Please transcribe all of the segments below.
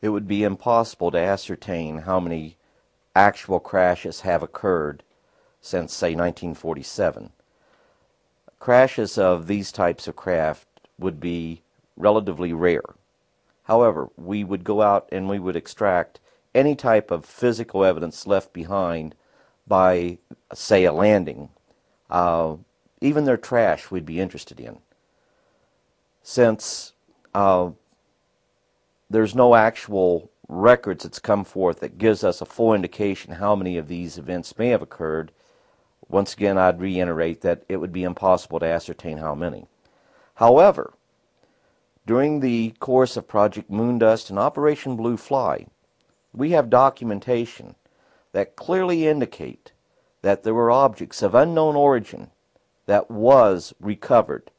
it would be impossible to ascertain how many actual crashes have occurred since, say, 1947. Crashes of these types of craft would be relatively rare. However, we would go out and we would extract any type of physical evidence left behind by, say, a landing. Even their trash we'd be interested in. Since there's no actual records that's come forth that gives us a full indication how many of these events may have occurred, once again I'd reiterate that it would be impossible to ascertain how many. However, during the course of Project Moondust and Operation Blue Fly, we have documentation that clearly indicate that there were objects of unknown origin that was recovered.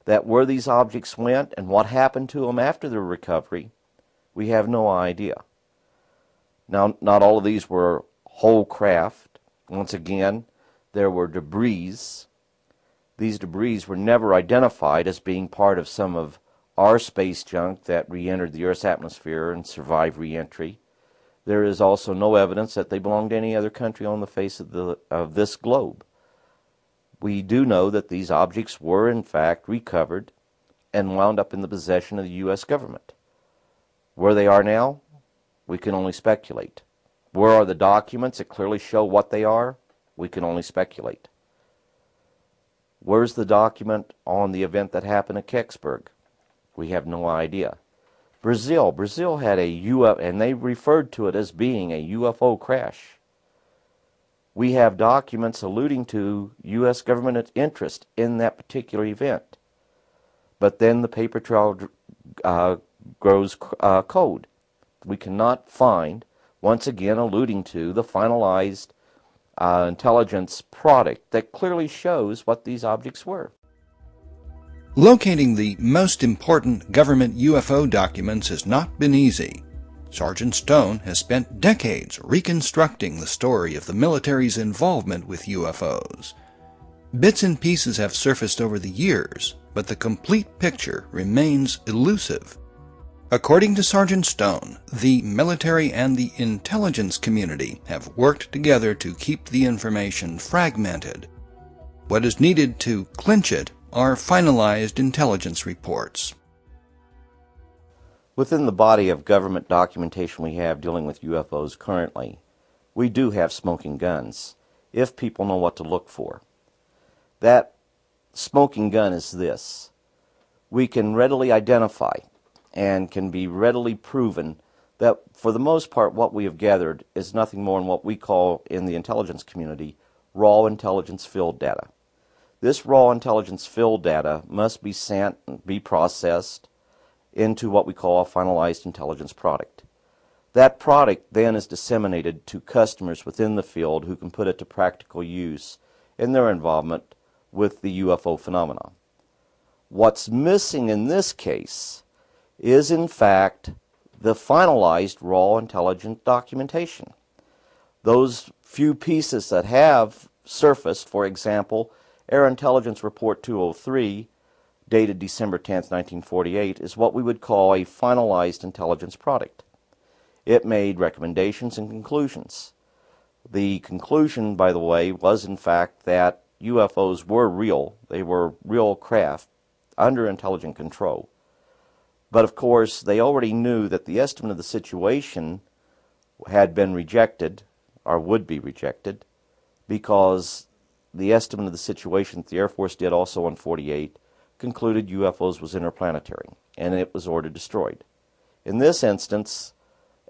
That where these objects went and what happened to them after their recovery, we have no idea. Now, not all of these were whole craft. Once again, there were debris. These debris were never identified as being part of some of our space junk that re-entered the Earth's atmosphere and survived re-entry. There is also no evidence that they belonged to any other country on the face of this globe. We do know that these objects were in fact recovered and wound up in the possession of the U.S. government. Where they are now, we can only speculate. Where are the documents that clearly show what they are? We can only speculate. Where's the document on the event that happened at Kecksburg? We have no idea. Brazil had a UFO, and they referred to it as being a UFO crash. We have documents alluding to U.S. government interest in that particular event. But then the paper trail grows cold. We cannot find, once again alluding to the finalized intelligence product that clearly shows what these objects were. Locating the most important government UFO documents has not been easy. Sergeant Stone has spent decades reconstructing the story of the military's involvement with UFOs. Bits and pieces have surfaced over the years, but the complete picture remains elusive. According to Sergeant Stone, the military and the intelligence community have worked together to keep the information fragmented. What is needed to clinch it are finalized intelligence reports. Within the body of government documentation we have dealing with UFOs currently, we do have smoking guns, if people know what to look for. That smoking gun is this. We can readily identify and can be readily proven that for the most part what we have gathered is nothing more than what we call in the intelligence community raw intelligence field data. This raw intelligence field data must be sent and be processed into what we call a finalized intelligence product. That product then is disseminated to customers within the field who can put it to practical use in their involvement with the UFO phenomena. What's missing in this case is in fact the finalized raw intelligence documentation. Those few pieces that have surfaced, for example, Air Intelligence Report 203, dated December 10th, 1948, is what we would call a finalized intelligence product. It made recommendations and conclusions. The conclusion, by the way, was in fact that UFOs were real. They were real craft under intelligent control. But of course, they already knew that the estimate of the situation had been rejected, or would be rejected, because the estimate of the situation that the Air Force did also on 48 concluded UFOs was interplanetary, and it was ordered destroyed. In this instance,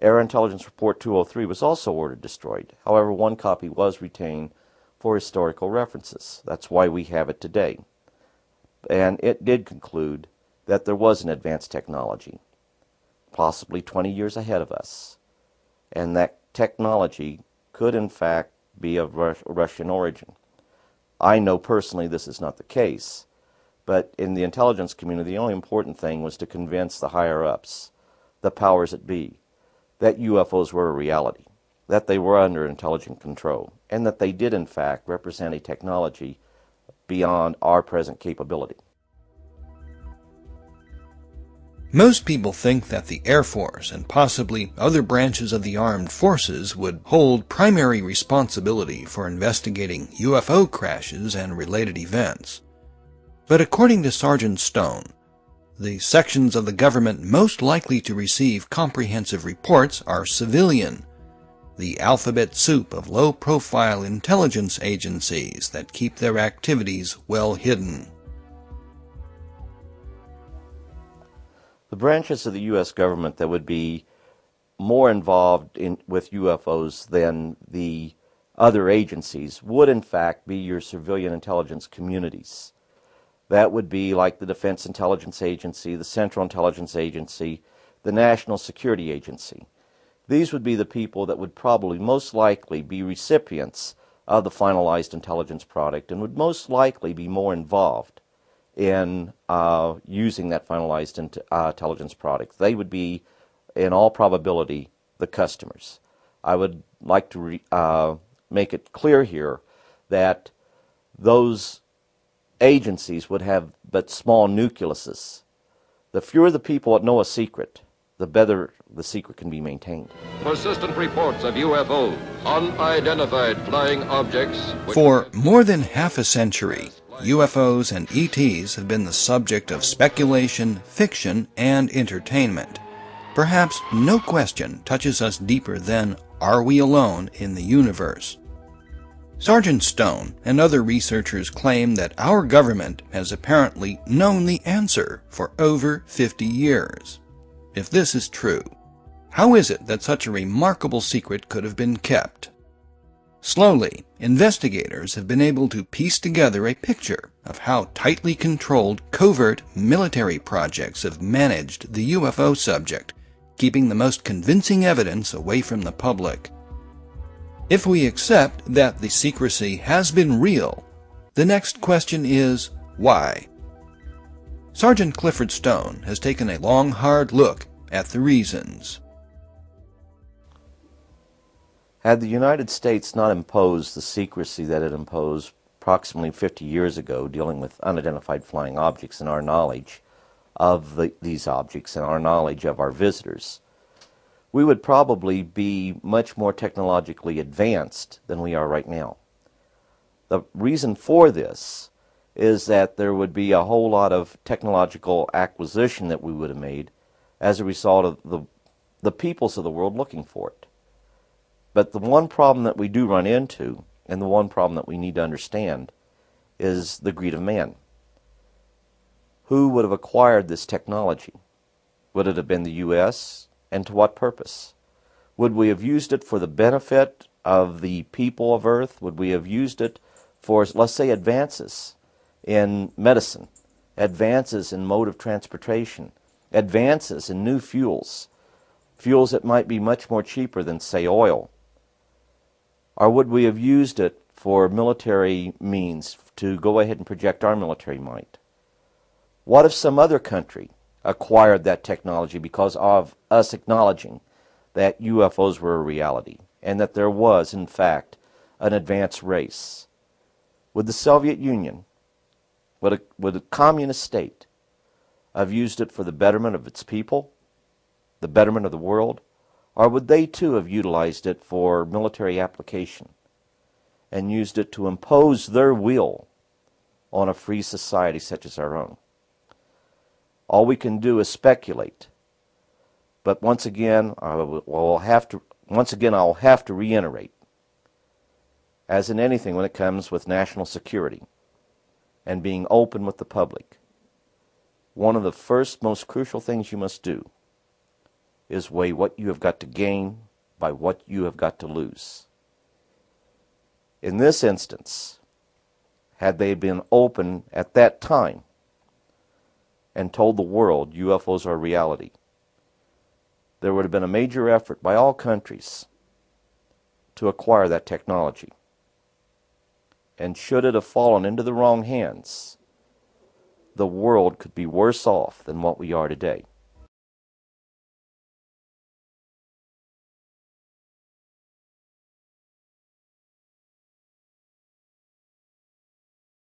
Air Intelligence Report 203 was also ordered destroyed. However, one copy was retained for historical references. That's why we have it today. And it did conclude that there was an advanced technology, possibly 20 years ahead of us, and that technology could in fact be of Russian origin. I know personally this is not the case, but in the intelligence community the only important thing was to convince the higher-ups, the powers that be, that UFOs were a reality, that they were under intelligent control, and that they did in fact represent a technology beyond our present capability. Most people think that the Air Force and possibly other branches of the armed forces would hold primary responsibility for investigating UFO crashes and related events. But according to Sergeant Stone, the sections of the government most likely to receive comprehensive reports are civilian, the alphabet soup of low-profile intelligence agencies that keep their activities well hidden. The branches of the U.S. government that would be more involved with UFOs than the other agencies would in fact be your civilian intelligence communities. That would be like the Defense Intelligence Agency, the Central Intelligence Agency, the National Security Agency. These would be the people that would probably most likely be recipients of the finalized intelligence product and would most likely be more involved in using that finalized intelligence product. They would be, in all probability, the customers. I would like to make it clear here that those agencies would have but small nucleuses. The fewer the people that know a secret, the better the secret can be maintained. Persistent reports of UFOs, unidentified flying objects. For more than half a century, UFOs and ETs have been the subject of speculation, fiction, and entertainment. Perhaps no question touches us deeper than, are we alone in the universe? Sergeant Stone and other researchers claim that our government has apparently known the answer for over 50 years. If this is true, how is it that such a remarkable secret could have been kept? Slowly, investigators have been able to piece together a picture of how tightly controlled, covert military projects have managed the UFO subject, keeping the most convincing evidence away from the public. If we accept that the secrecy has been real, the next question is, why? Sergeant Clifford Stone has taken a long, hard look at the reasons. Had the United States not imposed the secrecy that it imposed approximately 50 years ago dealing with unidentified flying objects and our knowledge of these objects and our knowledge of our visitors, we would probably be much more technologically advanced than we are right now. The reason for this is that there would be a whole lot of technological acquisition that we would have made as a result of the peoples of the world looking for it. But the one problem that we do run into, and the one problem that we need to understand, is the greed of man. Who would have acquired this technology? Would it have been the U.S., and to what purpose? Would we have used it for the benefit of the people of Earth? Would we have used it for, let's say, advances in medicine, advances in mode of transportation, advances in new fuels, fuels that might be much more cheaper than, say, oil? Or would we have used it for military means to go ahead and project our military might? What if some other country acquired that technology because of us acknowledging that UFOs were a reality and that there was, in fact, an advanced race? Would the Soviet Union, would a communist state have used it for the betterment of its people, the betterment of the world? Or would they too have utilized it for military application and used it to impose their will on a free society such as our own? All we can do is speculate. But once again, I'll have to reiterate, as in anything when it comes with national security and being open with the public, one of the first most crucial things you must do is weigh what you have got to gain by what you have got to lose. In this instance, had they been open at that time and told the world UFOs are a reality, there would have been a major effort by all countries to acquire that technology. And should it have fallen into the wrong hands, the world could be worse off than what we are today.